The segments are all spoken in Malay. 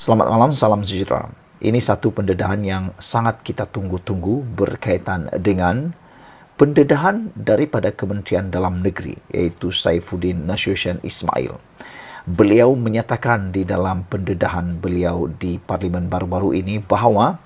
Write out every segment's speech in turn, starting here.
Selamat malam, salam sejahtera. Ini satu pendedahan yang sangat kita tunggu-tunggu berkaitan dengan pendedahan daripada Kementerian Dalam Negeri, iaitu Saifuddin Nasution Ismail. Beliau menyatakan di dalam pendedahan beliau di Parlimen baru-baru ini bahawa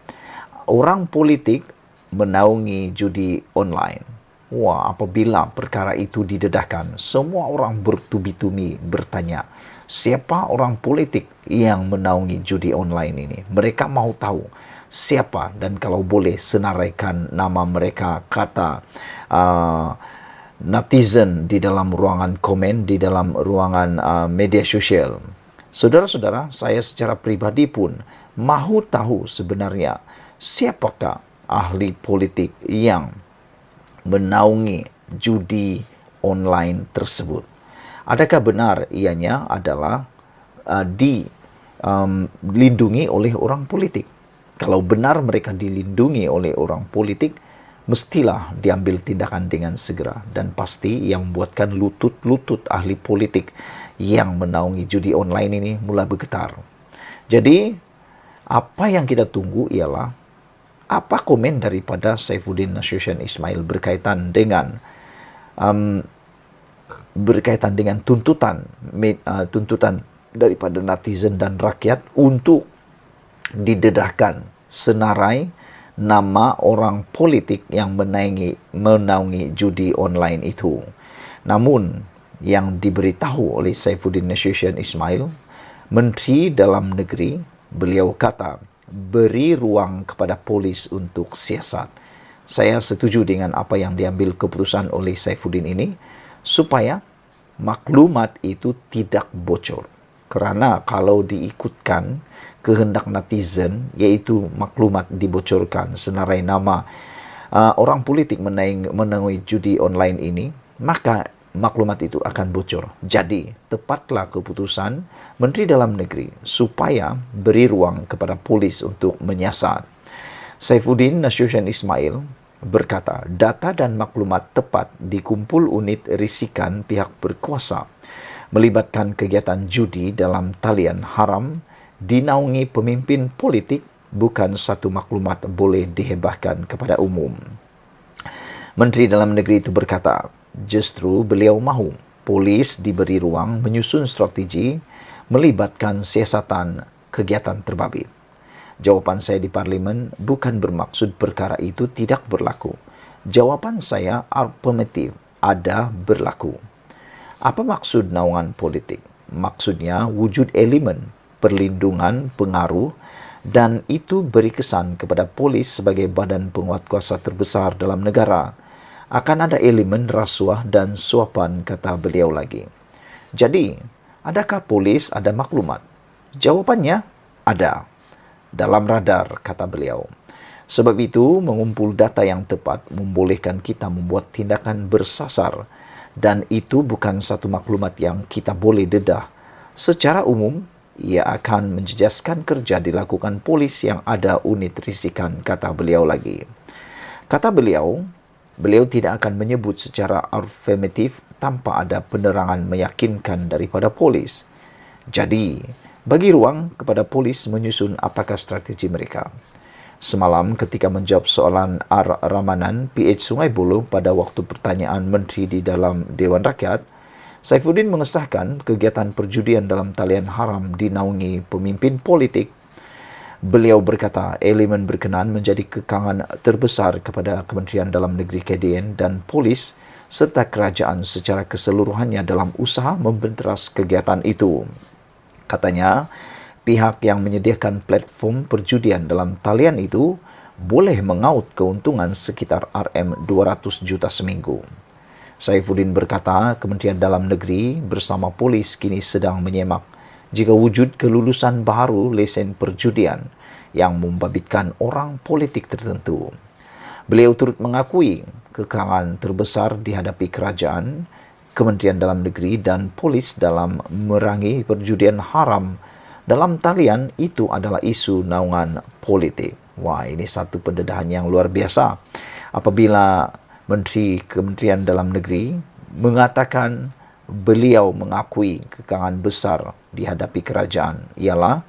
orang politik menaungi judi online. Wah, apabila perkara itu didedahkan, semua orang bertubi-tubi bertanya, siapa orang politik yang menaungi judi online ini? Mereka mahu tahu siapa, dan kalau boleh senaraikan nama mereka, kata netizen di dalam ruangan komen, di dalam ruangan media sosial. Saudara-saudara, saya secara pribadi pun mahu tahu sebenarnya siapakah ahli politik yang menaungi judi online tersebut. Adakah benar ianya adalah dilindungi oleh orang politik? Kalau benar mereka dilindungi oleh orang politik, mestilah diambil tindakan dengan segera, dan pasti yang membuatkan lutut-lutut ahli politik yang menaungi judi online ini mula bergetar. Jadi, apa yang kita tunggu ialah apa komen daripada Saifuddin Nasution Ismail berkaitan dengan tuntutan daripada netizen dan rakyat untuk didedahkan senarai nama orang politik yang menaungi judi online itu. Namun, yang diberitahu oleh Saifuddin Nasution Ismail, Menteri Dalam Negeri, beliau kata, beri ruang kepada polis untuk siasat. Saya setuju dengan apa yang diambil keputusan oleh Saifuddin ini, supaya maklumat itu tidak bocor. Kerana kalau diikutkan kehendak netizen, iaitu maklumat dibocorkan senarai nama orang politik menaungi judi online ini, maka maklumat itu akan bocor. Jadi, tepatlah keputusan Menteri Dalam Negeri supaya beri ruang kepada polis untuk menyiasat. Saifuddin Nasution Ismail berkata, data dan maklumat tepat dikumpul unit risikan pihak berkuasa melibatkan kegiatan judi dalam talian haram dinaungi pemimpin politik, bukan satu maklumat boleh dihebahkan kepada umum. Menteri Dalam Negeri itu berkata, justru beliau mahu polis diberi ruang menyusun strategi melibatkan siasatan kegiatan terbabit. Jawapan saya di Parlimen bukan bermaksud perkara itu tidak berlaku. Jawapan saya afirmatif, ada berlaku. Apa maksud naungan politik? Maksudnya wujud elemen perlindungan pengaruh, dan itu beri kesan kepada polis sebagai badan penguat kuasa terbesar dalam negara. Akan ada elemen rasuah dan suapan, kata beliau lagi. Jadi, adakah polis ada maklumat? Jawapannya, ada. Dalam radar, kata beliau. Sebab itu, mengumpul data yang tepat membolehkan kita membuat tindakan bersasar, dan itu bukan satu maklumat yang kita boleh dedah. Secara umum, ia akan menjejaskan kerja dilakukan polis yang ada unit risikan, kata beliau lagi. Kata beliau tidak akan menyebut secara afirmatif tanpa ada penerangan meyakinkan daripada polis. Jadi, bagi ruang kepada polis menyusun apakah strategi mereka. Semalam ketika menjawab soalan Ramanan PH Sungai Buloh pada waktu pertanyaan Menteri di dalam Dewan Rakyat, Saifuddin mengesahkan kegiatan perjudian dalam talian haram dinaungi pemimpin politik. Beliau berkata, elemen berkenaan menjadi kekangan terbesar kepada Kementerian Dalam Negeri KDN dan polis serta kerajaan secara keseluruhannya dalam usaha membenteras kegiatan itu. Katanya, pihak yang menyediakan platform perjudian dalam talian itu boleh mengaut keuntungan sekitar RM200 juta seminggu. Saifuddin berkata, Kementerian Dalam Negeri bersama polis kini sedang menyemak jika wujud kelulusan baru lesen perjudian yang membabitkan orang politik tertentu. Beliau turut mengakui kekangan terbesar dihadapi kerajaan, Kementerian Dalam Negeri dan polis dalam merangi perjudian haram dalam talian itu adalah isu naungan politik. Wah, ini satu pendedahan yang luar biasa. Apabila Menteri Kementerian Dalam Negeri mengatakan beliau mengakui kekangan besar dihadapi kerajaan, ialah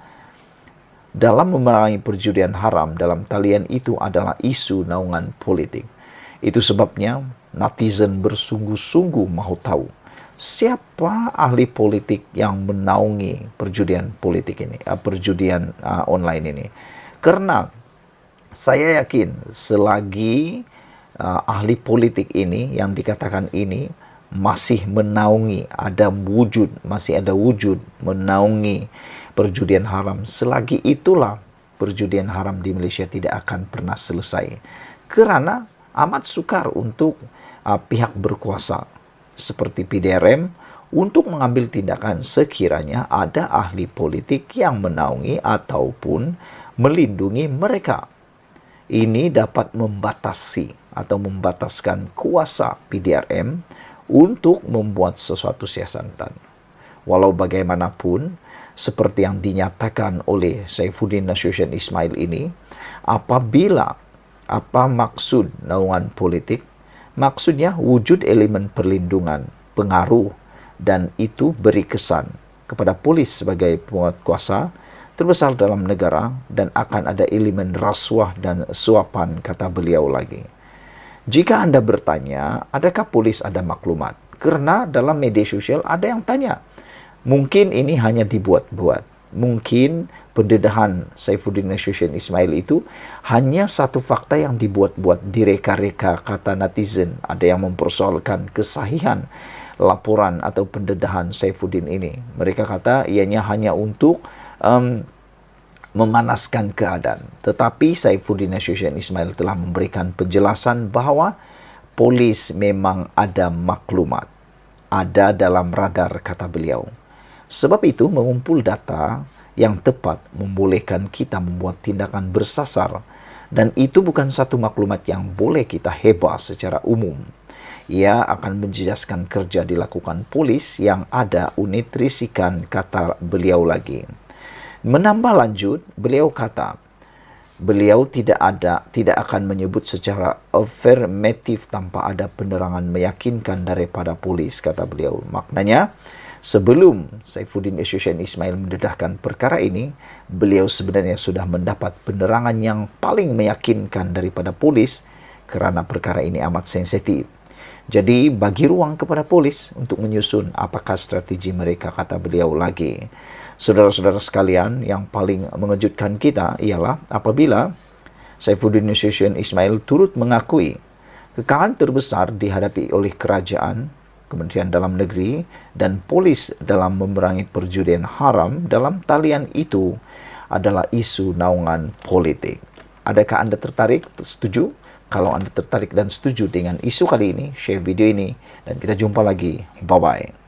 dalam memerangi perjudian haram dalam talian itu adalah isu naungan politik. Itu sebabnya netizen bersungguh-sungguh mahu tahu siapa ahli politik yang menaungi perjudian politik ini, perjudian online ini. Karena saya yakin selagi ahli politik ini yang dikatakan ini masih menaungi, masih ada wujud menaungi perjudian haram, selagi itulah perjudian haram di Malaysia tidak akan pernah selesai. Kerana amat sukar untuk pihak berkuasa seperti PDRM untuk mengambil tindakan sekiranya ada ahli politik yang menaungi ataupun melindungi mereka. Ini dapat membatasi atau membataskan kuasa PDRM untuk membuat sesuatu siasatan. Walau bagaimanapun, seperti yang dinyatakan oleh Saifuddin Nasution Ismail ini, apabila apa maksud naungan politik? Maksudnya wujud elemen perlindungan, pengaruh, dan itu beri kesan kepada polis sebagai penguatkuasa terbesar dalam negara dan akan ada elemen rasuah dan suapan, kata beliau lagi. Jika Anda bertanya, adakah polis ada maklumat? Kerana dalam media sosial ada yang tanya. Mungkin ini hanya dibuat-buat. Mungkin pendedahan Saifuddin Nasution Ismail itu hanya satu fakta yang dibuat-buat, direka-reka, kata netizen. Ada yang mempersoalkan kesahihan laporan atau pendedahan Saifuddin ini. Mereka kata ianya hanya untuk memanaskan keadaan. Tetapi Saifuddin Nasution Ismail telah memberikan penjelasan bahawa polis memang ada maklumat, ada dalam radar, kata beliau. Sebab itu mengumpul data yang tepat membolehkan kita membuat tindakan bersasar, dan itu bukan satu maklumat yang boleh kita hebah secara umum. Ia akan menjejaskan kerja dilakukan polis yang ada unit risikan, kata beliau lagi. Menambah lanjut, beliau kata, beliau tidak akan menyebut secara afirmatif tanpa ada penerangan meyakinkan daripada polis, kata beliau. Maknanya, sebelum Saifuddin Nasution Ismail mendedahkan perkara ini, beliau sebenarnya sudah mendapat penerangan yang paling meyakinkan daripada polis kerana perkara ini amat sensitif. Jadi, bagi ruang kepada polis untuk menyusun apakah strategi mereka, kata beliau lagi. Saudara-saudara sekalian, yang paling mengejutkan kita ialah apabila Saifuddin Nasution Ismail turut mengakui kekalahan terbesar dihadapi oleh kerajaan, Kementerian Dalam Negeri dan polis dalam memerangi perjudian haram dalam talian itu adalah isu naungan politik. Adakah Anda tertarik, setuju? Kalau Anda tertarik dan setuju dengan isu kali ini, share video ini dan kita jumpa lagi. Bye-bye.